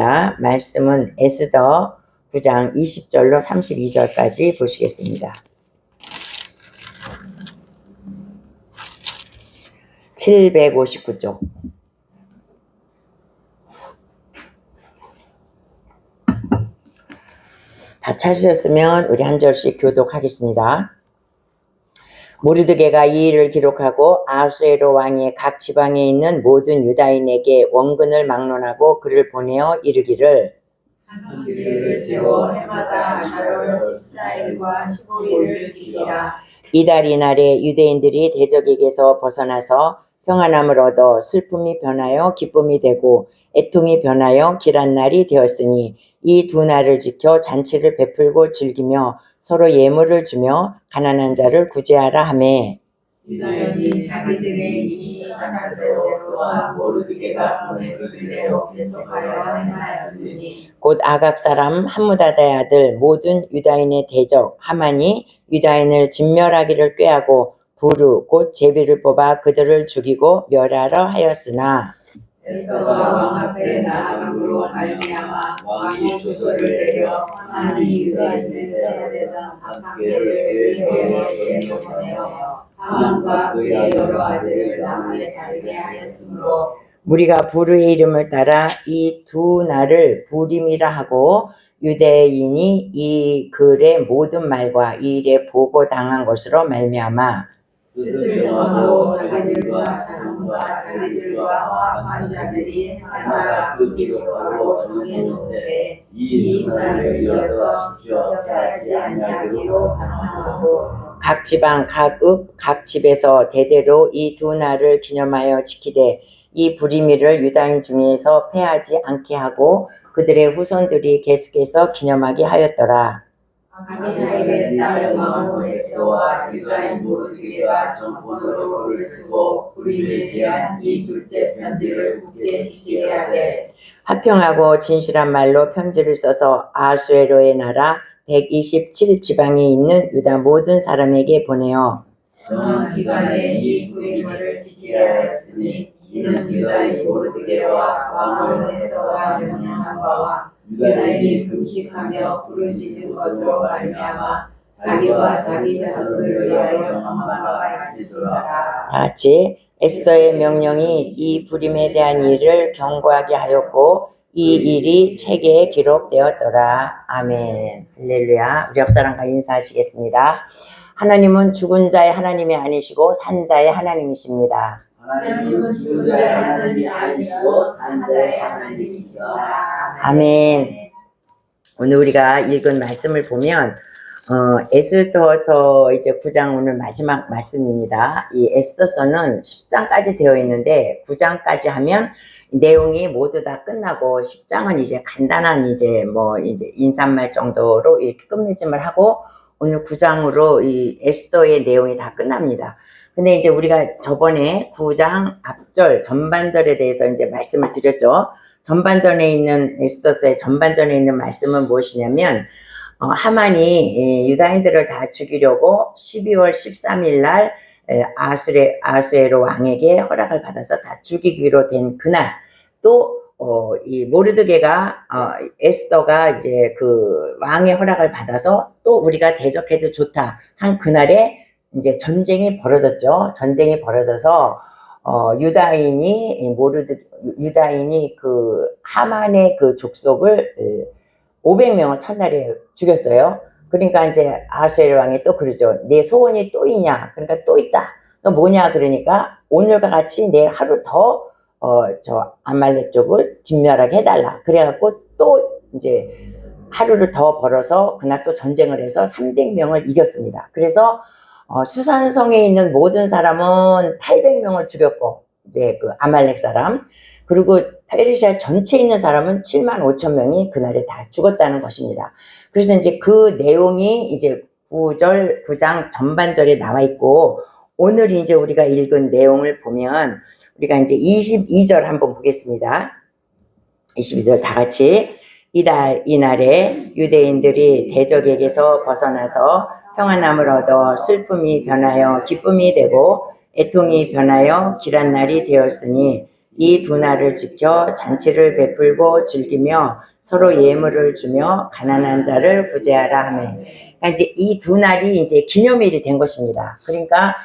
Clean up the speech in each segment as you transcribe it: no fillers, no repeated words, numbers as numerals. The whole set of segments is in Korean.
자, 말씀은 에스더 9장 20절로 32절까지 보시겠습니다. 759쪽. 다 찾으셨으면 우리 한 절씩 교독하겠습니다. 모르드게가 이 일을 기록하고 아하수에로 왕의 각 지방에 있는 모든 유다인에게 원근을 막론하고 그를 보내어 이르기를 한 규례를 세워 해마다 아달월 14일과 15일을 지키라. 이달 이날에 유대인들이 대적에게서 벗어나서 평안함을 얻어 슬픔이 변하여 기쁨이 되고 애통이 변하여 길한 날이 되었으니 이 두 날을 지켜 잔치를 베풀고 즐기며 서로 예물을 주며 가난한 자를 구제하라 하매 유다인이 자기들의 이미 시작한 대로 또한 모르드게가 보낸 규례로 계속하여 행하였으니 곧 아갑 사람 함무다다의 아들 모든 유다인의 대적 하만이 유다인을 진멸하기를 꾀하고 부르 곧 제비를 뽑아 그들을 죽이고 멸하러 하였으나 에스더가 왕 앞에 나아감으로 말미암아 왕이 조서를 내려 하만이 유다인을 때려내던 박학계를 그의 보내어 하만과 그의 여러 아들을 나무에 달게 하였으므로 무리가 부르의 이름을 따라 이 두 날을 부림이라 하고 유대인이 이 글의 모든 말과 이 일에 보고당한 것으로 말미암아 뜻을 정하고 자기들과 자손과 자기들과 화합한 자들이 해마다 그 기록하고 정해놓되 이 날을 이어서 지켜하지 아니하기로 정하고 각 지방 각 읍 각 집에서 대대로 이 두 날을 기념하여 지키되 이 부리미를 유다인 중에서 패하지 않게 하고 그들의 후손들이 계속해서 기념하게 하였더라. 하나님의 딸 마모 에스더와 유다인 모르드게가 정권으로 글을 쓰고 부림에 대한 이 둘째 편지를 굳게 지키게 하되 화평하고 진실한 말로 편지를 써서 아하수에로의 나라 127지방에 있는 유다 모든 사람에게 보내어 정한 기간에 이 부림을 지키게 하였으니 이는 유다인 모르드게와 마모 에스더가 명령한 바와 유다인이 금식하며 부르짖은 것으로 말미암아 자기와 자기 자손을 위하여 정한 바가 있으니라. 다 같이 에스더의 명령이 이 부림에 대한 일을 경고하게 하였고 이 일이 책에 기록되었더라. 아멘. 할렐루야. 우리 옆사람과 인사하시겠습니다. 하나님은 죽은 자의 하나님이 아니시고 산 자의 하나님이십니다. 하나님은 죽은 자의 하나님이 아니시고 산 자의 하나님이시다. 아멘. 오늘 우리가 읽은 말씀을 보면 에스더서 이제 9장 오늘 마지막 말씀입니다. 이 에스더서는 10장까지 되어 있는데 9장까지 하면 내용이 모두 다 끝나고 10장은 이제 간단한 이제 인사말 정도로 이렇게 끝맺음을 하고 오늘 9장으로 이 에스더의 내용이 다 끝납니다. 근데 이제 우리가 저번에 9장 앞절 전반절에 대해서 이제 말씀을 드렸죠. 전반전에 있는 에스더서의 전반전에 있는 말씀은 무엇이냐면 하만이 유다인들을 다 죽이려고 12월 13일 날 아하수에로 왕에게 허락을 받아서 다 죽이기로 된 그날 또 이 모르드게가 에스더가 이제 그 왕의 허락을 받아서 또 우리가 대적해도 좋다 한 그날에 이제 전쟁이 벌어졌죠. 전쟁이 벌어져서 유다인이 그 하만의 그 족속을 500명을 첫날에 죽였어요. 그러니까 이제 아하수에로 왕이 또 그러죠. 내 소원이 또 있냐? 그러니까 또 있다. 너 뭐냐? 그러니까 오늘과 같이 내일 하루 더 저 아말렉 쪽을 진멸하게 해달라. 그래갖고 또 이제 하루를 더 벌어서 그날 또 전쟁을 해서 300명을 이겼습니다. 그래서 수산성에 있는 모든 사람은 800명을 죽였고 이제 그 아말렉 사람 그리고 페르시아 전체에 있는 사람은 75,000명이 그날에 다 죽었다는 것입니다. 그래서 이제 그 내용이 이제 9장 전반절에 나와 있고 오늘 이제 우리가 읽은 내용을 보면 우리가 이제 22절 한번 보겠습니다. 22절 다 같이 이날에 유대인들이 대적에게서 벗어나서 평안함을 얻어 슬픔이 변하여 기쁨이 되고 애통이 변하여 길한 날이 되었으니 이 두 날을 지켜 잔치를 베풀고 즐기며 서로 예물을 주며 가난한 자를 구제하라 하매. 그러니까 이제 이 두 날이 이제 기념일이 된 것입니다. 그러니까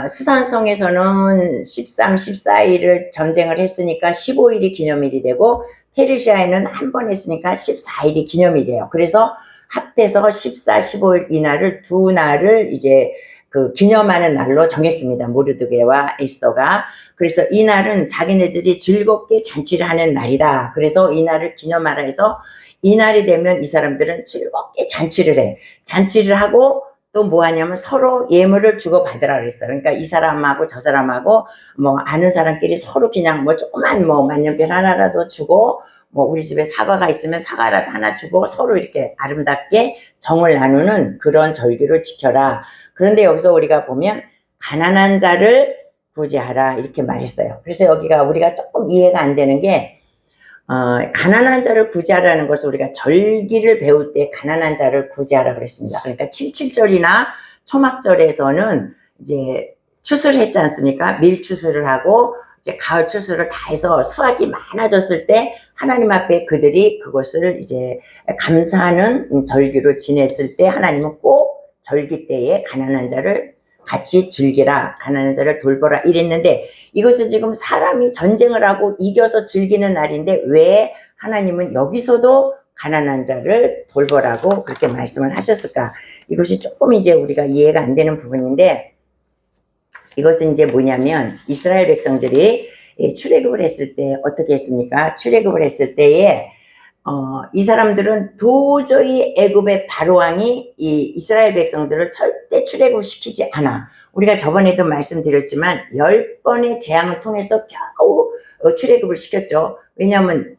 수산성에서는 13, 14일을 전쟁을 했으니까 15일이 기념일이 되고 페르시아에는 한 번 했으니까 14일이 기념일이에요. 그래서 합해서 14, 15일 이 날을 두 날을 이제 그 기념하는 날로 정했습니다. 모르드게와 에스더가. 그래서 이 날은 자기네들이 즐겁게 잔치를 하는 날이다. 그래서 이 날을 기념하라 해서 이 날이 되면 이 사람들은 즐겁게 잔치를 해. 잔치를 하고 또 뭐 하냐면 서로 예물을 주고 받으라 그랬어요. 그러니까 이 사람하고 저 사람하고 뭐 아는 사람끼리 서로 그냥 뭐 조그만 뭐 만년필 하나라도 주고 뭐 우리 집에 사과가 있으면 사과라도 하나 주고 서로 이렇게 아름답게 정을 나누는 그런 절기를 지켜라. 그런데 여기서 우리가 보면 가난한 자를 구제하라 이렇게 말했어요. 그래서 여기가 우리가 조금 이해가 안 되는 게 가난한 자를 구제하라는 것을 우리가 절기를 배울 때 가난한 자를 구제하라 그랬습니다. 그러니까 77절이나 초막절에서는 이제 추수를 했지 않습니까? 밀추수를 하고 이제 가을 추수를 다 해서 수확이 많아졌을 때 하나님 앞에 그들이 그것을 이제 감사하는 절기로 지냈을 때 하나님은 꼭 절기 때에 가난한 자를 같이 즐기라, 가난한 자를 돌보라 이랬는데 이것은 지금 사람이 전쟁을 하고 이겨서 즐기는 날인데 왜 하나님은 여기서도 가난한 자를 돌보라고 그렇게 말씀을 하셨을까? 이것이 조금 이제 우리가 이해가 안 되는 부분인데 이것은 이제 뭐냐면 이스라엘 백성들이 출애굽을 했을 때 어떻게 했습니까? 출애굽을 했을 때에 이 사람들은 도저히 애굽의 바로왕이 이 이스라엘 백성들을 절대 출애굽시키지 않아. 우리가 저번에도 말씀드렸지만 10번의 재앙을 통해서 겨우 출애굽을 시켰죠. 왜냐하면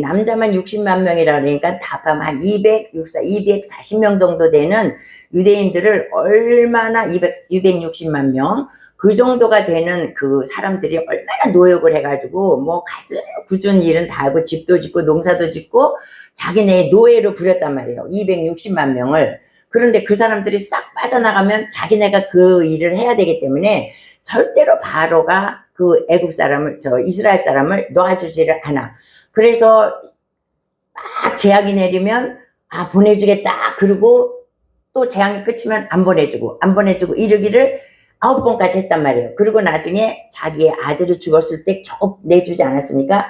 남자만 60만 명이라 그러니까 다 합하면 한 240명 정도 되는 유대인들을 얼마나 260만 명 그 정도가 되는 그 사람들이 얼마나 노역을 해가지고 뭐 가슴 굳은 일은 다 하고 집도 짓고 농사도 짓고 자기네 노예로 부렸단 말이에요. 260만 명을. 그런데 그 사람들이 싹 빠져나가면 자기네가 그 일을 해야 되기 때문에 절대로 바로가 그 애굽 사람을 이스라엘 사람을 놓아주지를 않아. 그래서 막 재앙이 내리면 보내주겠다. 그리고 또 재앙이 끝이면 안 보내주고 이러기를 9번까지 했단 말이에요. 그리고 나중에 자기의 아들이 죽었을 때 겨우 내주지 않았습니까?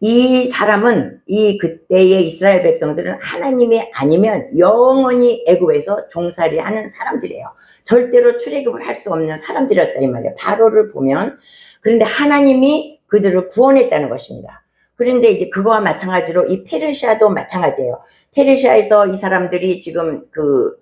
이 사람은 그때의 이스라엘 백성들은 하나님이 아니면 영원히 애굽에서 종살이하는 사람들이에요. 절대로 출애굽을 할 수 없는 사람들이었다 이 말이에요. 바로를 보면. 그런데 하나님이 그들을 구원했다는 것입니다. 그런데 이제 그거와 마찬가지로 이 페르시아도 마찬가지예요. 페르시아에서 이 사람들이 지금 그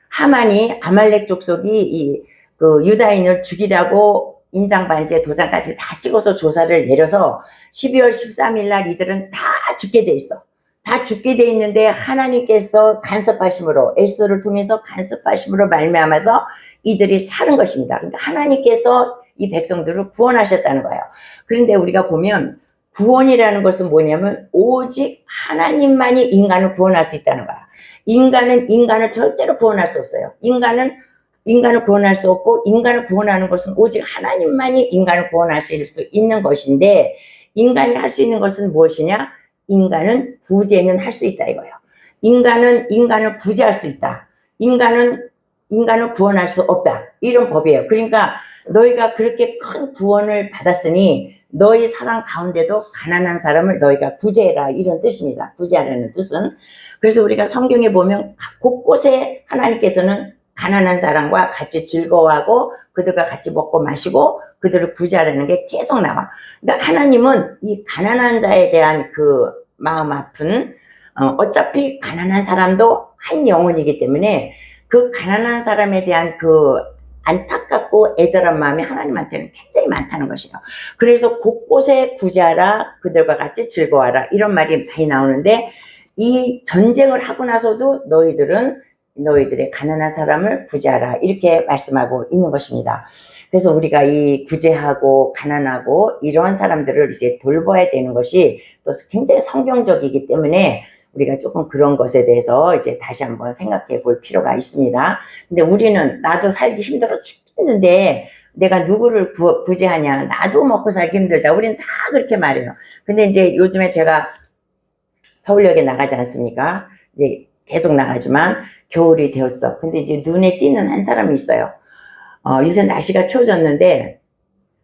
하만이 아말렉 족속이 그 유다인을 죽이라고 인장반지에 도장까지 다 찍어서 조사를 내려서 12월 13일 날 이들은 다 죽게 돼 있어. 다 죽게 돼 있는데 하나님께서 간섭하심으로 에스더를 통해서 간섭하심으로 말미암아서 이들이 사는 것입니다. 그러니까 하나님께서 이 백성들을 구원하셨다는 거예요. 그런데 우리가 보면 구원이라는 것은 뭐냐면 오직 하나님만이 인간을 구원할 수 있다는 거야. 인간은 인간을 절대로 구원할 수 없어요. 인간을 구원할 수 없고 인간을 구원하는 것은 오직 하나님만이 인간을 구원하실 수 있는 것인데 인간이 할 수 있는 것은 무엇이냐? 인간은 구제는 할 수 있다 이거예요. 인간은 인간을 구제할 수 있다. 인간은 인간을 구원할 수 없다. 이런 법이에요. 그러니까 너희가 그렇게 큰 구원을 받았으니 너희 사랑 가운데도 가난한 사람을 너희가 구제해라 이런 뜻입니다. 구제하라는 뜻은. 그래서 우리가 성경에 보면 곳곳에 하나님께서는 가난한 사람과 같이 즐거워하고 그들과 같이 먹고 마시고 그들을 구제하라는 게 계속 나와. 그러니까 하나님은 이 가난한 자에 대한 그 마음 아픈 어차피 가난한 사람도 한 영혼이기 때문에 그 가난한 사람에 대한 그 안타깝고 애절한 마음이 하나님한테는 굉장히 많다는 것이에요. 그래서 곳곳에 구제하라, 그들과 같이 즐거워하라 이런 말이 많이 나오는데 이 전쟁을 하고 나서도 너희들의 가난한 사람을 구제하라 이렇게 말씀하고 있는 것입니다. 그래서 우리가 이 구제하고 가난하고 이러한 사람들을 이제 돌봐야 되는 것이 또 굉장히 성경적이기 때문에 우리가 조금 그런 것에 대해서 이제 다시 한번 생각해 볼 필요가 있습니다. 근데 우리는 나도 살기 힘들어 죽겠는데 내가 누구를 구제하냐. 나도 먹고 살기 힘들다. 우리는 다 그렇게 말해요. 근데 이제 요즘에 제가 서울역에 나가지 않습니까? 이제 계속 나가지만 겨울이 되었어. 근데 이제 눈에 띄는 한 사람이 있어요. 요새 날씨가 추워졌는데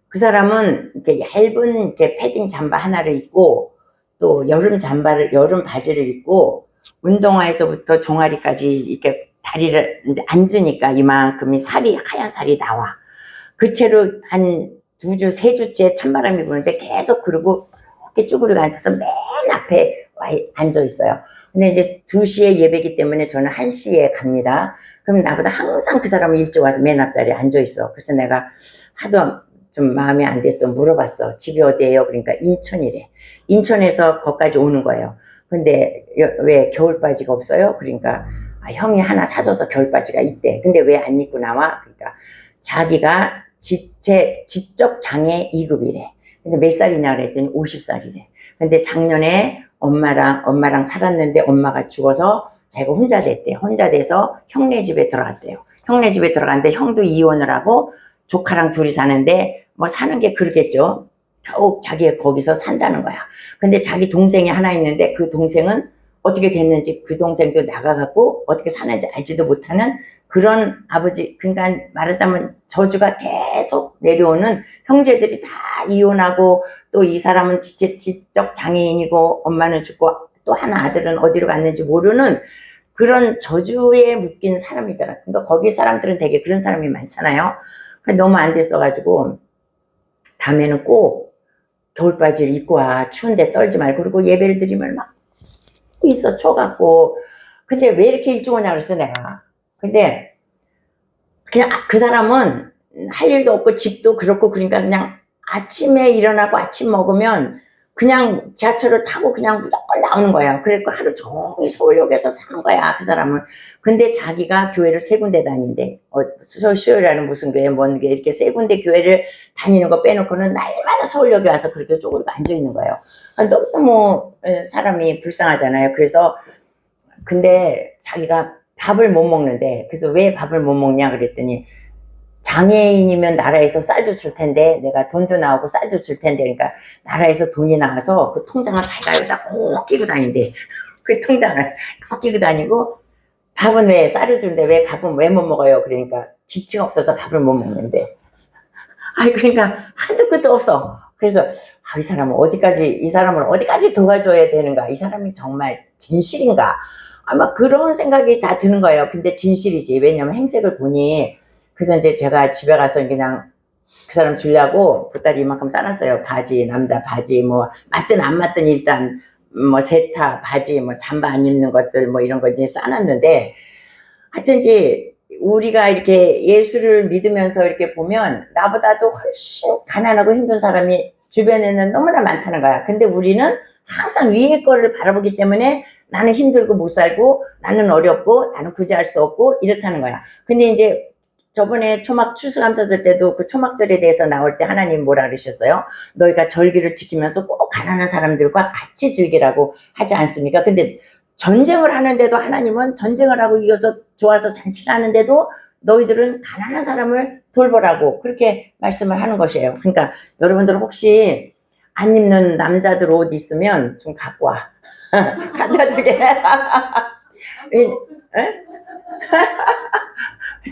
그 사람은 이렇게 얇은 이렇게 패딩 잠바 하나를 입고 또 여름 바지를 입고 운동화에서부터 종아리까지 이렇게 다리를 이제 앉으니까 이만큼이 하얀 살이 나와. 그 채로 한 2주, 3주째 찬바람이 부는데 계속 그러고 이렇게 쭈그리고 앉아서 맨 앞에 앉아 있어요. 근데 이제 2시에 예배기 때문에 저는 1시에 갑니다. 그럼 나보다 항상 그 사람은 일찍 와서 맨 앞자리에 앉아 있어. 그래서 내가 하도 좀 마음에 안 됐어. 물어봤어. 집이 어디예요? 그러니까 인천이래. 인천에서 거기까지 오는 거예요. 근데 왜 겨울바지가 없어요? 그러니까 형이 하나 사줘서 겨울바지가 있대. 근데 왜 안 입고 나와? 그러니까 자기가 지적 장애 2급이래. 근데 몇 살이냐 그랬더니 50살이래. 근데 작년에 엄마랑 살았는데 엄마가 죽어서 자기가 혼자 됐대. 혼자 돼서 형네 집에 들어갔대요. 형네 집에 들어갔는데 형도 이혼을 하고 조카랑 둘이 사는데 뭐 사는 게 그러겠죠. 겨우 자기가 거기서 산다는 거야. 근데 자기 동생이 하나 있는데 그 동생은 어떻게 됐는지 그 동생도 나가갖고 어떻게 사는지 알지도 못하는 그런 아버지. 그러니까 말하자면 저주가 계속 내려오는 형제들이 다 이혼하고 또 이 사람은 지적 장애인이고 엄마는 죽고 또 하나 아들은 어디로 갔는지 모르는 그런 저주에 묶인 사람이더라. 그러니까 거기 사람들은 되게 그런 사람이 많잖아요. 너무 안 됐어가지고 다음에는 꼭 겨울바지를 입고 와. 추운데 떨지 말고. 그리고 예배를 드리면 막 있어 추워갖고. 근데 왜 이렇게 일찍 오냐 그랬어 내가. 근데 그냥 그 사람은 할 일도 없고 집도 그렇고 그러니까 그냥 아침에 일어나고 아침 먹으면 그냥 지하철을 타고 그냥 무조건 나오는 거야. 그래서 하루 종일 서울역에서 사는 거야 그 사람은. 근데 자기가 교회를 3군데 다닌대. 수요일에는 무슨 교회 뭔 교회 이렇게 3군데 교회를 다니는 거 빼놓고는 날마다 서울역에 와서 그렇게 쪼그리고 앉아있는 거예요. 너무 사람이 불쌍하잖아요. 그래서 근데 자기가 밥을 못 먹는데 그래서 왜 밥을 못 먹냐 그랬더니 장애인이면 나라에서 쌀도 줄 텐데 내가 돈도 나오고 쌀도 줄 텐데 그러니까 나라에서 돈이 나와서 그 통장을 자기가 여기다 꼭 끼고 다닌대. 그 통장을 꼭 끼고 다니고 밥은 왜 쌀을 주는데 왜 밥은 왜 못 먹어요? 그러니까 김치가 없어서 밥을 못 먹는데. 아니 그러니까 한도 끝도 없어. 그래서 이 사람은 이 사람을 어디까지 도와줘야 되는가? 이 사람이 정말 진실인가? 아마 그런 생각이 다 드는 거예요. 근데 진실이지. 왜냐면 행색을 보니. 그래서 이제 제가 집에 가서 그냥 그 사람 주려고 보따리 이만큼 싸놨어요. 바지, 남자 바지, 뭐, 맞든 안 맞든 일단, 뭐, 세타, 바지, 뭐, 잠바 안 입는 것들, 뭐, 이런 거 이제 싸놨는데, 하여튼 이제, 우리가 이렇게 예수를 믿으면서 이렇게 보면, 나보다도 훨씬 가난하고 힘든 사람이 주변에는 너무나 많다는 거야. 근데 우리는 항상 위의 거를 바라보기 때문에 나는 힘들고 못 살고, 나는 어렵고, 나는 구제할 수 없고, 이렇다는 거야. 근데 이제, 저번에 초막 추수감사 절 때도 그 초막절에 대해서 나올 때 하나님 뭐라 그러셨어요? 너희가 절기를 지키면서 꼭 가난한 사람들과 같이 즐기라고 하지 않습니까? 근데 전쟁을 하는데도 하나님은 전쟁을 하고 이겨서 좋아서 잔치를 하는데도 너희들은 가난한 사람을 돌보라고 그렇게 말씀을 하는 것이에요. 그러니까 여러분들 혹시 안 입는 남자들 옷 있으면 좀 갖고 와. 갖다 주게.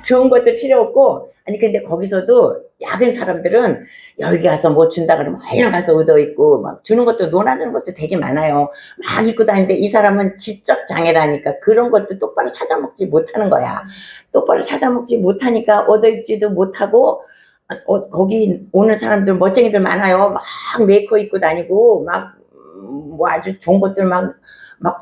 좋은 것도 필요 없고. 아니 근데 거기서도 야근 사람들은 여기 가서 뭐 준다 그러면 얼른 가서 얻어 입고 막 주는 것도 논하는 것도 되게 많아요. 막 입고 다니는데 이 사람은 지적 장애라니까 그런 것도 똑바로 찾아먹지 못하는 거야. 똑바로 찾아먹지 못하니까 얻어 입지도 못하고 거기 오는 사람들 멋쟁이들 많아요. 막 메이커 입고 다니고 막 뭐 아주 좋은 것들 막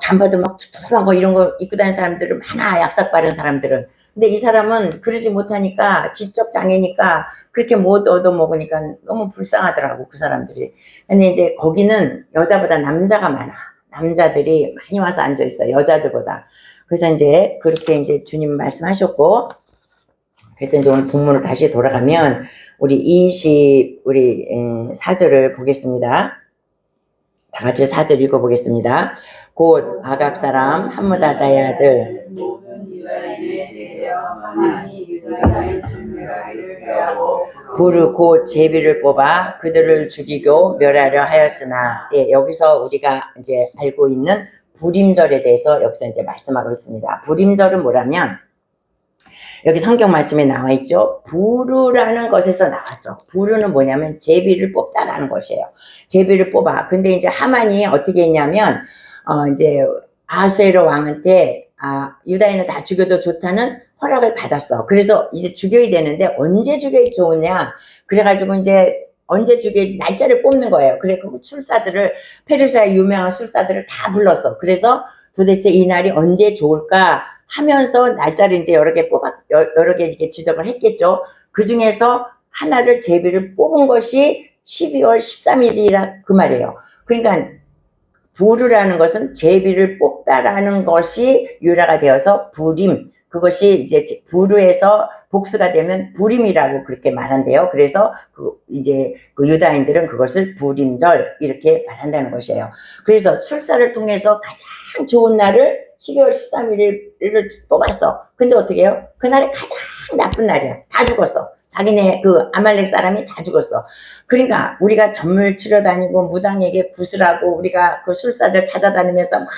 잠바도 막 두툼한 거 이런 거 입고 다니는 사람들은 많아. 약삭 바른 사람들은. 근데 이 사람은 그러지 못하니까 지적 장애니까 그렇게 못 얻어먹으니까 너무 불쌍하더라고 그 사람들이. 근데 이제 거기는 여자보다 남자가 많아. 남자들이 많이 와서 앉아있어 여자들보다. 그래서 이제 그렇게 이제 주님 말씀하셨고, 그래서 이제 오늘 본문으로 다시 돌아가면 우리 24절을 보겠습니다. 다 같이 4절 읽어보겠습니다. 곧 아각 사람 함므다다의 아들 모든 유다인의 대적 하나니 유다인의 진멸하기를 배하고 부르 곧 제비를 뽑아 그들을 죽이고 멸하려 하였으나, 예, 여기서 우리가 이제 알고 있는 불임절에 대해서 여기서 이제 말씀하고 있습니다. 불임절은 뭐라면 여기 성경 말씀에 나와 있죠. 부르라는 것에서 나왔어. 부르는 뭐냐면 제비를 뽑다라는 것이에요. 제비를 뽑아. 근데 이제 하만이 어떻게 했냐면 이제 아하수에로 왕한테 유다인을 다 죽여도 좋다는 허락을 받았어. 그래서 이제 죽여야 되는데 언제 죽여야 좋으냐. 그래가지고 이제 언제 죽여 날짜를 뽑는 거예요. 그래 그 술사들을 페르시아의 유명한 술사들을 다 불렀어. 그래서 도대체 이 날이 언제 좋을까 하면서 날짜를 이제 여러 개 이렇게 지적을 했겠죠. 그 중에서 하나를 제비를 뽑은 것이 12월 13일이라 그 말이에요. 그러니까 부르라는 것은 제비를 뽑다라는 것이 유래가 되어서 불임, 그것이 이제 부르에서 복수가 되면 불임이라고 그렇게 말한대요. 그래서 이제 그 유다인들은 그것을 불임절 이렇게 말한다는 것이에요. 그래서 출사를 통해서 가장 좋은 날을 12월 13일을 뽑았어. 근데 어떻게 해요? 그날이 가장 나쁜 날이야. 다 죽었어. 자기네 그 아말렉 사람이 다 죽었어. 그러니까 우리가 전물 치러 다니고 무당에게 구슬하고 우리가 그 술사들 찾아다니면서 막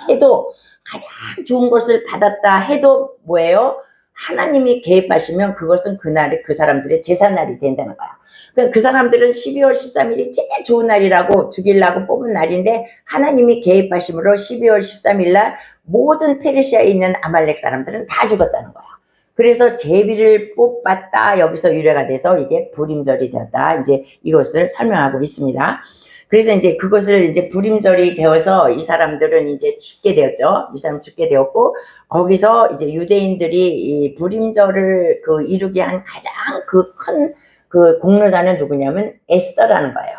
해도 가장 좋은 것을 받았다 해도 뭐예요? 하나님이 개입하시면 그것은 그날이 그 사람들의 제사날이 된다는 거야. 그러니까 그 사람들은 12월 13일이 제일 좋은 날이라고 죽이려고 뽑은 날인데 하나님이 개입하심으로 12월 13일 날 모든 페르시아에 있는 아말렉 사람들은 다 죽었다는 거야. 그래서 제비를 뽑았다 여기서 유래가 돼서 이게 불임절이 되었다. 이제 이것을 설명하고 있습니다. 그래서 이제 그것을 이제 불임절이 되어서 이 사람들은 이제 죽게 되었죠. 이 사람 죽게 되었고 거기서 이제 유대인들이 이 불임절을 그 이루게 한 가장 그 큰 그 공로자는 누구냐면 에스더라는 거예요.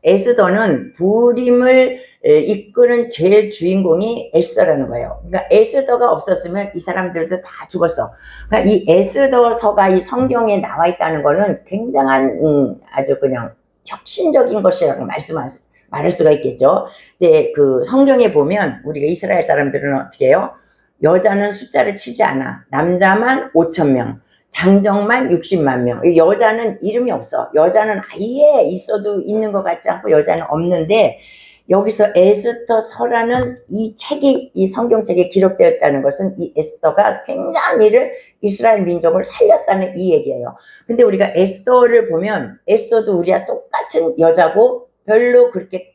에스더는 불임을 이끄는 제일 주인공이 에스더라는 거예요. 그러니까 에스더가 없었으면 이 사람들도 다 죽었어. 그러니까 이 에스더서가 이 성경에 나와 있다는 거는 굉장한 아주 그냥 혁신적인 것이라고 말할 수가 있겠죠. 근데 그 성경에 보면 우리가 이스라엘 사람들은 어떻게 해요? 여자는 숫자를 치지 않아. 남자만 5,000명. 장정만 60만 명. 여자는 이름이 없어. 여자는 아예 있어도 있는 것 같지 않고 여자는 없는데 여기서 에스더서라는 이 책이 이 성경책에 기록되었다는 것은 이 에스더가 굉장한 일을 이스라엘 민족을 살렸다는 이 얘기예요. 근데 우리가 에스더를 보면 에스더도 우리와 똑같은 여자고 별로 그렇게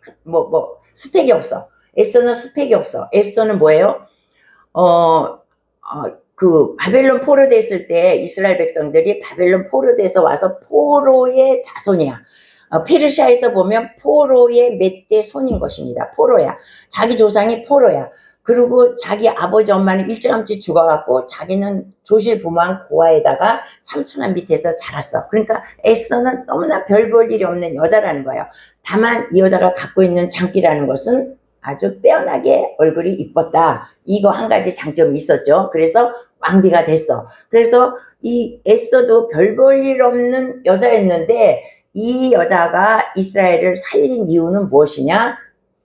스펙이 없어. 에스더는 스펙이 없어. 에스더는 뭐예요? 그 바벨론 포로됐을 때 이스라엘 백성들이 바벨론 포로돼서 와서 포로의 자손이야. 페르시아에서 보면 포로의 맷대 손인 것입니다. 포로야. 자기 조상이 포로야. 그리고 자기 아버지 엄마는 일찌감치 죽어갖고 자기는 조실부모한 고아에다가 삼촌한 밑에서 자랐어. 그러니까 에스더는 너무나 별 볼 일이 없는 여자라는 거예요. 다만 이 여자가 갖고 있는 장기라는 것은 아주 빼어나게 얼굴이 이뻤다. 이거 한 가지 장점이 있었죠. 그래서 왕비가 됐어. 그래서 이 에스더도 별 볼 일 없는 여자였는데 이 여자가 이스라엘을 살린 이유는 무엇이냐?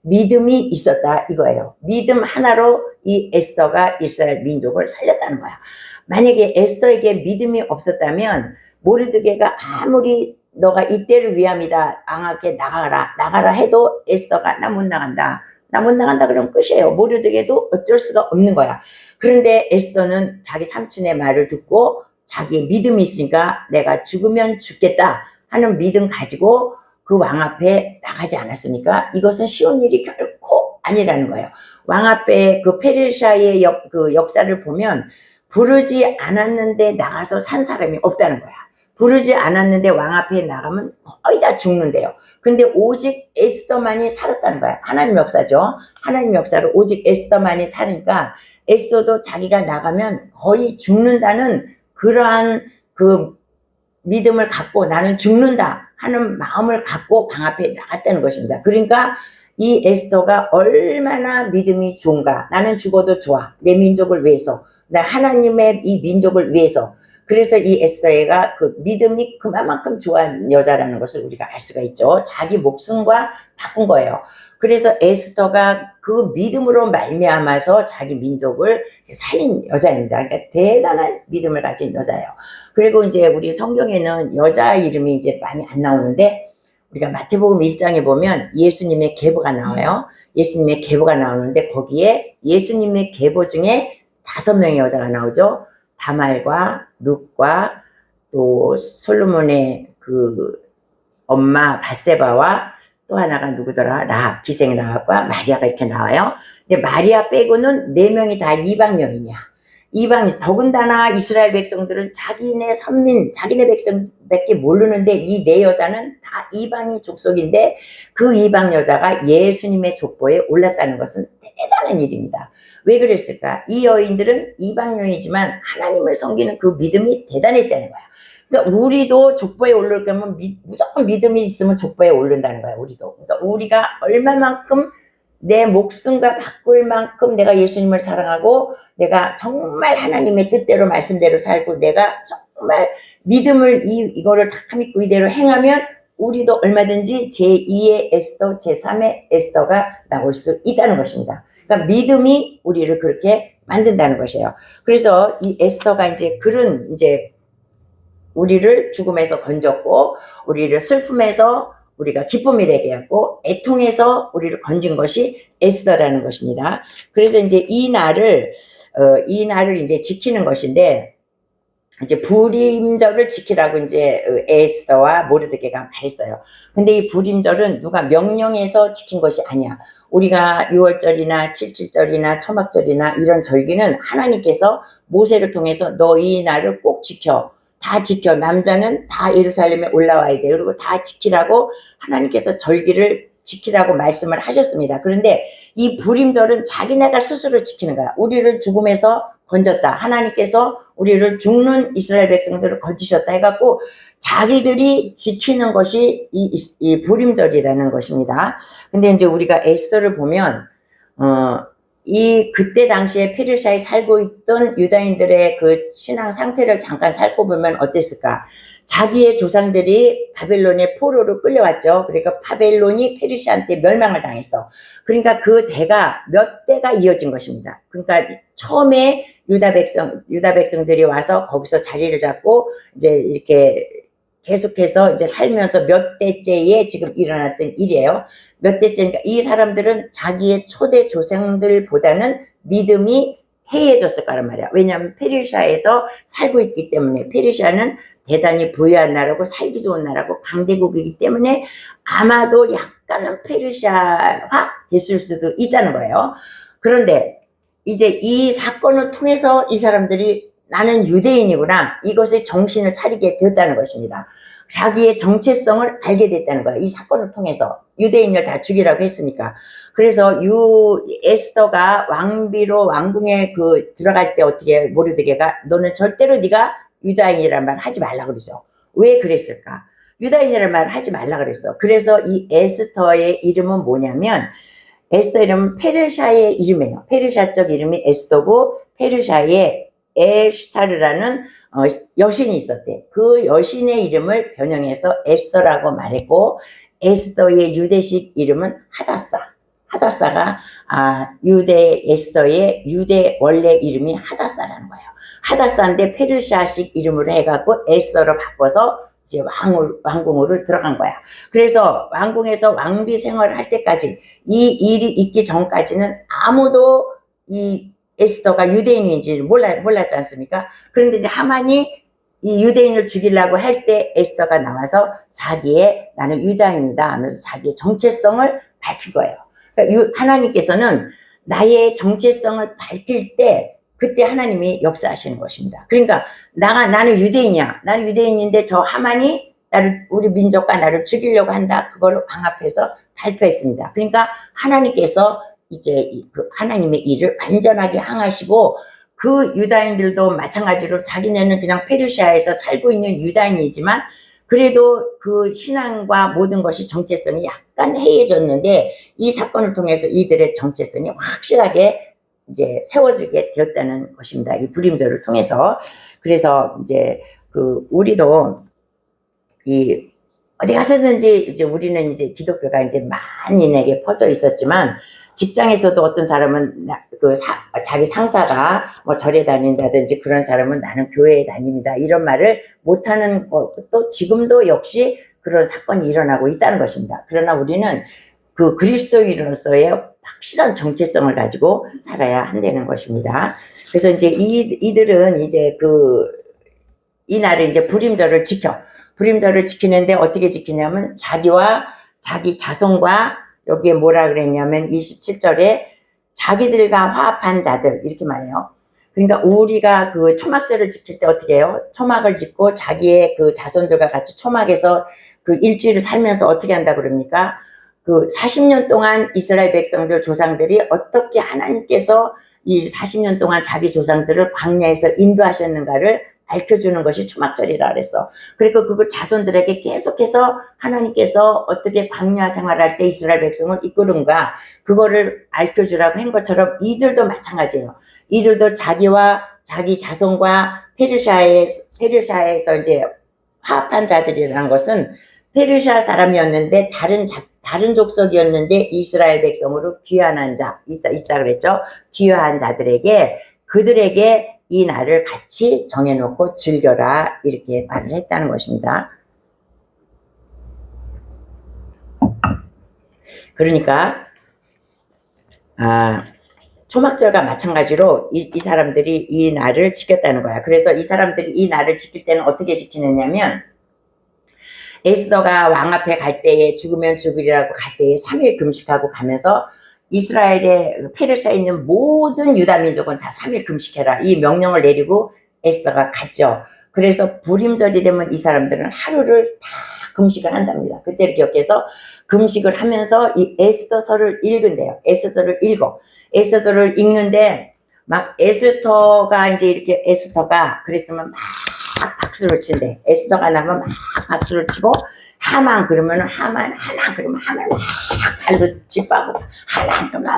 믿음이 있었다 이거예요. 믿음 하나로 이 에스더가 이스라엘 민족을 살렸다는 거야. 만약에 에스더에게 믿음이 없었다면 모르드게가 아무리 너가 이때를 위함이다 왕에게 나가라 해도 에스더가 나 못 나간다 그러면 끝이에요. 모르드게도 어쩔 수가 없는 거야. 그런데 에스더는 자기 삼촌의 말을 듣고 자기 믿음이 있으니까 내가 죽으면 죽겠다 하는 믿음 가지고 그 왕 앞에 나가지 않았습니까? 이것은 쉬운 일이 결코 아니라는 거예요. 왕 앞에 그 페르시아의 그 역사를 보면 부르지 않았는데 나가서 산 사람이 없다는 거야. 부르지 않았는데 왕 앞에 나가면 거의 다 죽는데요. 근데 오직 에스더만이 살았다는 거야. 하나님 역사죠. 하나님 역사로 오직 에스더만이 사니까 에스더도 자기가 나가면 거의 죽는다는 그러한 그 믿음을 갖고 나는 죽는다 하는 마음을 갖고 방 앞에 나갔다는 것입니다. 그러니까 이 에스더가 얼마나 믿음이 좋은가. 나는 죽어도 좋아. 내 민족을 위해서. 나 하나님의 이 민족을 위해서. 그래서 이 에스더가 그 믿음이 그만큼 좋아하는 여자라는 것을 우리가 알 수가 있죠. 자기 목숨과 바꾼 거예요. 그래서 에스더가 그 믿음으로 말미암아서 자기 민족을 살린 여자입니다. 그러니까 대단한 믿음을 가진 여자예요. 그리고 이제 우리 성경에는 여자 이름이 이제 많이 안 나오는데, 우리가 마태복음 1장에 보면 예수님의 계보가 나와요. 예수님의 계보가 나오는데 거기에 예수님의 계보 중에 5명의 여자가 나오죠. 다말과 룻과 또 솔로몬의 그 엄마 밧세바와 또 하나가 누구더라? 라합, 기생 라합과 마리아가 이렇게 나와요. 근데 마리아 빼고는 4명이 다 이방 여인이야. 이방, 더군다나 이스라엘 백성들은 자기네 선민, 자기네 백성밖에 모르는데 이 4여자는 다 이방이 족속인데 그 이방 여자가 예수님의 족보에 올랐다는 것은 대단한 일입니다. 왜 그랬을까? 이 여인들은 이방 여인이지만 하나님을 섬기는 그 믿음이 대단했다는 거야. 그러니까 우리도 족보에 오를 거면 무조건 믿음이 있으면 족보에 오른다는 거야. 우리도. 그러니까 우리가 얼마만큼 내 목숨과 바꿀 만큼 내가 예수님을 사랑하고 내가 정말 하나님의 뜻대로 말씀대로 살고 내가 정말 믿음을 이거를 다 믿고 이대로 행하면 우리도 얼마든지 제2의 에스더, 제3의 에스더가 나올 수 있다는 것입니다. 그러니까 믿음이 우리를 그렇게 만든다는 것이에요. 그래서 이 에스더가 이제 그런 이제 우리를 죽음에서 건졌고 우리를 슬픔에서 우리가 기쁨이 되게 하고 애통해서 우리를 건진 것이 에스더라는 것입니다. 그래서 이제 이 날을 이제 지키는 것인데, 이제 불임절을 지키라고 이제 에스더와 모르드게가 말했어요. 근데 이 불임절은 누가 명령해서 지킨 것이 아니야. 우리가 6월절이나 7.7절이나 초막절이나 이런 절기는 하나님께서 모세를 통해서 너 이 날을 꼭 지켜. 다 지켜. 남자는 다 예루살렘에 올라와야 돼. 그리고 다 지키라고 하나님께서 절기를 지키라고 말씀을 하셨습니다. 그런데 이 불임절은 자기네가 스스로 지키는 거야. 우리를 죽음에서 건졌다. 하나님께서 우리를 죽는 이스라엘 백성들을 건지셨다 해갖고 자기들이 지키는 것이 이 불임절이라는 것입니다. 근데 이제 우리가 에스더를 보면 이 그때 당시에 페르시아에 살고 있던 유다인들의 그 신앙 상태를 잠깐 살펴보면 어땠을까? 자기의 조상들이 바벨론의 포로로 끌려왔죠. 그러니까 바벨론이 페르시아한테 멸망을 당했어. 그러니까 그 대가 몇 대가 이어진 것입니다. 그러니까 처음에 유다 백성들이 와서 거기서 자리를 잡고 이제 이렇게 계속해서 이제 살면서 몇 대째에 지금 일어났던 일이에요. 몇 대째니까 이 사람들은 자기의 초대 조상들보다는 믿음이 해이해졌을 거란 말이야. 왜냐하면 페르시아에서 살고 있기 때문에. 페르시아는 대단히 부유한 나라고 살기 좋은 나라고 강대국이기 때문에 아마도 약간은 페르시아화 됐을 수도 있다는 거예요. 그런데 이제 이 사건을 통해서 이 사람들이 나는 유대인이구나, 이것에 정신을 차리게 되었다는 것입니다. 자기의 정체성을 알게 됐다는 거야. 이 사건을 통해서. 유대인을 다 죽이라고 했으니까. 그래서 에스더가 왕비로 왕궁에 들어갈 때 어떻게 모르드게가 너는 절대로 네가 유다인이란 말 하지 말라 그러죠. 왜 그랬을까? 유다인이란 말 하지 말라 그랬어. 그래서 이 에스더의 이름은 뭐냐면, 에스더 이름은 페르시아의 이름이에요. 페르시아적 이름이 에스더고 페르시아의 에슈타르라는 여신이 있었대. 그 여신의 이름을 변형해서 에스더라고 말했고, 에스더의 유대식 이름은 하다사. 하다사가 유대 에스더의 유대 원래 이름이 하다사라는 거예요. 하다사인데 페르시아식 이름으로 해갖고 에스더로 바꿔서 이제 왕궁으로 들어간 거야. 그래서 왕궁에서 왕비 생활을 할 때까지 이 일이 있기 전까지는 아무도 이 에스더가 유대인인지 몰랐지 않습니까? 그런데 이제 하만이 이 유대인을 죽이려고 할 때 에스더가 나와서 나는 유다인이다 하면서 자기의 정체성을 밝힌 거예요. 그러니까 하나님께서는 나의 정체성을 밝힐 때 그때 하나님이 역사하시는 것입니다. 그러니까 나는 유대인이야. 나는 유대인인데 저 하만이 우리 민족과 나를 죽이려고 한다. 그걸 왕 앞에서 발표했습니다. 그러니까 하나님께서 이제 그 하나님의 일을 완전하게 항하시고, 그 유다인들도 마찬가지로 자기네는 그냥 페르시아에서 살고 있는 유다인이지만 그래도 그 신앙과 모든 것이 정체성이 약간 해이해졌는데 이 사건을 통해서 이들의 정체성이 확실하게 이제 세워주게 되었다는 것입니다. 이 불임절을 통해서. 그래서 이제 우리도 어디 가서든지 이제 우리는 이제 기독교가 이제 만인에게 퍼져 있었지만, 직장에서도 어떤 사람은 자기 상사가 뭐 절에 다닌다든지 그런 사람은 나는 교회에 다닙니다, 이런 말을 못하는 것도 지금도 역시 그런 사건이 일어나고 있다는 것입니다. 그러나 우리는 그리스도인으로서의 확실한 정체성을 가지고 살아야 한다는 것입니다. 그래서 이제 이들은 이제 이 날을 이제 불임절을 지키는데 어떻게 지키냐면 자기와 자기 자손과, 여기에 뭐라 그랬냐면 27절에 자기들과 화합한 자들, 이렇게 말해요. 그러니까 우리가 초막절을 지킬 때 어떻게 해요? 초막을 짓고 자기의 자손들과 같이 초막에서 일주일을 살면서 어떻게 한다 그럽니까? 40년 동안 이스라엘 백성들 조상들이 어떻게 하나님께서 이 40년 동안 자기 조상들을 광야에서 인도하셨는가를 밝혀주는 것이 초막절이라 그랬어. 그리고 그걸 자손들에게 계속해서 하나님께서 어떻게 광야 생활할 때 이스라엘 백성을 이끄는가, 그거를 밝혀주라고 한 것처럼 이들도 마찬가지예요. 이들도 자기와 자기 자손과 페르시아에서 이제 화합한 자들이라는 것은 페르시아 사람이었는데 다른 족속이었는데 이스라엘 백성으로 귀환한 자, 있다 그랬죠. 귀환한 자들에게, 그들에게 이 날을 같이 정해놓고 즐겨라, 이렇게 말을 했다는 것입니다. 그러니까 초막절과 마찬가지로 이 사람들이 이 날을 지켰다는 거야. 그래서 이 사람들이 이 날을 지킬 때는 어떻게 지키느냐면, 에스더가 왕 앞에 갈 때에 죽으면 죽으리라고 갈 때에 3일 금식하고 가면서 이스라엘의 페르시아에 있는 모든 유다 민족은 다 3일 금식해라, 이 명령을 내리고 에스더가 갔죠. 그래서 불임절이 되면 이 사람들은 하루를 다 금식을 한답니다. 그때를 기억해서 금식을 하면서 이 에스더서를 읽은대요. 에스더를 읽는데 막 에스더가 이제 이렇게 에스더가 그랬으면 막 박수를 친대. 에스더가 나면 막 박수를 치고, 하만 그러면 하만 그러면 하만 막 발로 짚하고, 하만 그러면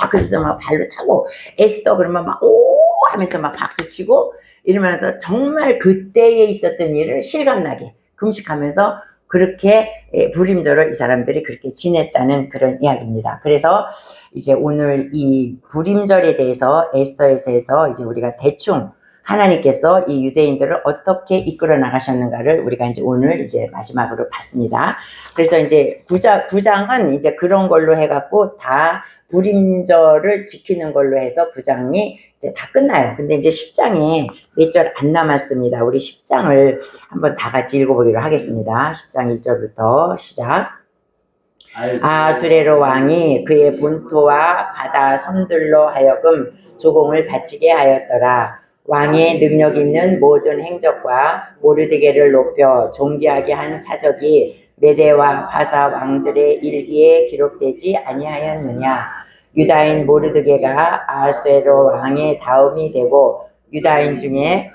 그래서 막 발로 차고, 에스더 그러면 막 오 하면서 막 박수 치고 이러면서 정말 그때에 있었던 일을 실감나게 금식하면서 그렇게 불임절을 이 사람들이 그렇게 지냈다는 그런 이야기입니다. 그래서 이제 오늘 이 불임절에 대해서 에스더에서 이제 우리가 대충 하나님께서 이 유대인들을 어떻게 이끌어 나가셨는가를 우리가 이제 오늘 이제 마지막으로 봤습니다. 그래서 이제 9장은 이제 그런 걸로 해갖고 다 불임절을 지키는 걸로 해서 9장이 이제 다 끝나요. 근데 이제 10장에 몇 절 안 남았습니다. 우리 10장을 한번 다 같이 읽어보기로 하겠습니다. 10장 1절부터 시작. 아수레로 왕이 그의 본토와 바다 섬들로 하여금 조공을 바치게 하였더라. 왕의 능력 있는 모든 행적과 모르드게를 높여 존귀하게 한 사적이 메대와 바사 왕들의 일기에 기록되지 아니하였느냐. 유다인 모르드게가 아수에로 왕의 다음이 되고 유다인 중에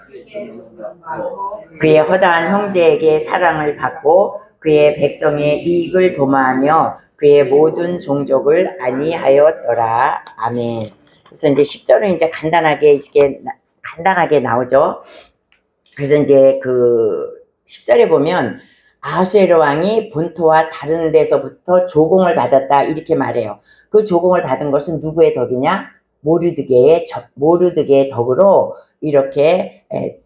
그의 허다한 형제에게 사랑을 받고 그의 백성의 이익을 도모하며 그의 모든 종족을 아니하였더라. 아멘. 그래서 이제 10절은 이제 간단하게 나오죠. 그래서 이제 10절에 보면 아수에로 왕이 본토와 다른 데서부터 조공을 받았다, 이렇게 말해요. 그 조공을 받은 것은 누구의 덕이냐? 모르드게의 덕으로 이렇게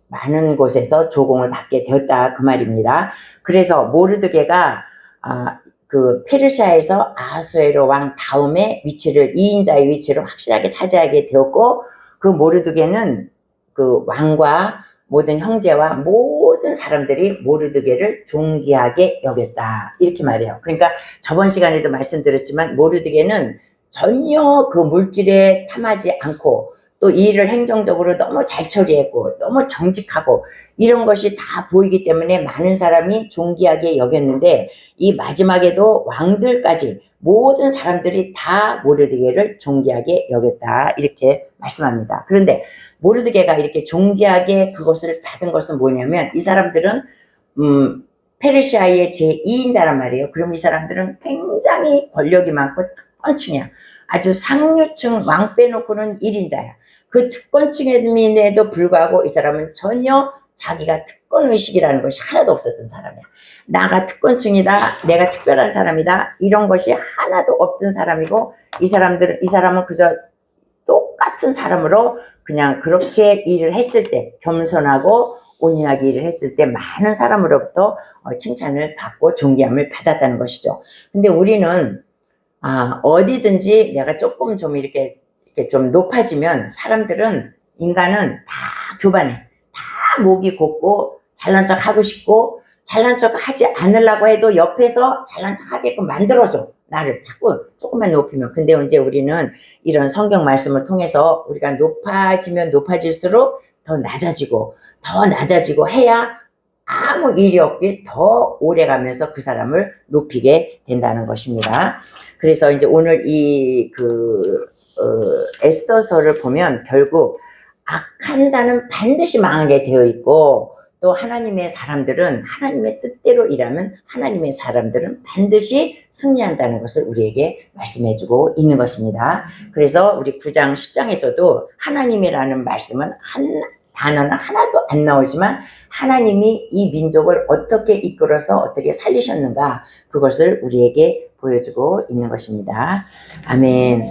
많은 곳에서 조공을 받게 되었다, 그 말입니다. 그래서 모르드게가 페르시아에서 아수에로 왕 다음에 2인자의 위치를 확실하게 차지하게 되었고, 그 모르드게는 왕과 모든 형제와 모든 사람들이 모르드게를 존귀하게 여겼다, 이렇게 말해요. 그러니까 저번 시간에도 말씀드렸지만 모르드게는 전혀 그 물질에 탐하지 않고 또 이 일을 행정적으로 너무 잘 처리했고 너무 정직하고 이런 것이 다 보이기 때문에 많은 사람이 존귀하게 여겼는데, 이 마지막에도 왕들까지 모든 사람들이 다 모르드게를 존귀하게 여겼다, 이렇게 말씀합니다. 그런데 모르드게가 이렇게 존귀하게 그것을 받은 것은 뭐냐면, 이 사람들은 페르시아의 제2인자란 말이에요. 그럼 이 사람들은 굉장히 권력이 많고 특권층이야. 아주 상류층 왕 빼놓고는 1인자야. 그 특권층임에도 불구하고 이 사람은 전혀 자기가 특권의식이라는 것이 하나도 없었던 사람이야. 나가 특권층이다, 내가 특별한 사람이다, 이런 것이 하나도 없던 사람이고, 이 사람은 그저 똑같은 사람으로 그냥 그렇게 일을 했을 때, 겸손하고 온유하게 일을 했을 때 많은 사람으로부터 칭찬을 받고 존귀함을 받았다는 것이죠. 근데 우리는 어디든지 내가 조금 좀 이렇게 좀 높아지면 인간은 다 교만해. 다 목이 곧고 잘난 척 하고 싶고, 잘난 척 하지 않으려고 해도 옆에서 잘난 척 하게끔 만들어줘. 나를 자꾸 조금만 높이면. 근데 이제 우리는 이런 성경 말씀을 통해서 우리가 높아지면 높아질수록 더 낮아지고 해야 아무 일이 없이 더 오래 가면서 그 사람을 높이게 된다는 것입니다. 그래서 이제 오늘 에스더서를 보면 결국 악한 자는 반드시 망하게 되어 있고, 또 하나님의 뜻대로 일하면 하나님의 사람들은 반드시 승리한다는 것을 우리에게 말씀해주고 있는 것입니다. 그래서 우리 9장 10장에서도 하나님이라는 말씀은 단어는 하나도 안 나오지만 하나님이 이 민족을 어떻게 이끌어서 어떻게 살리셨는가, 그것을 우리에게 보여주고 있는 것입니다. 아멘.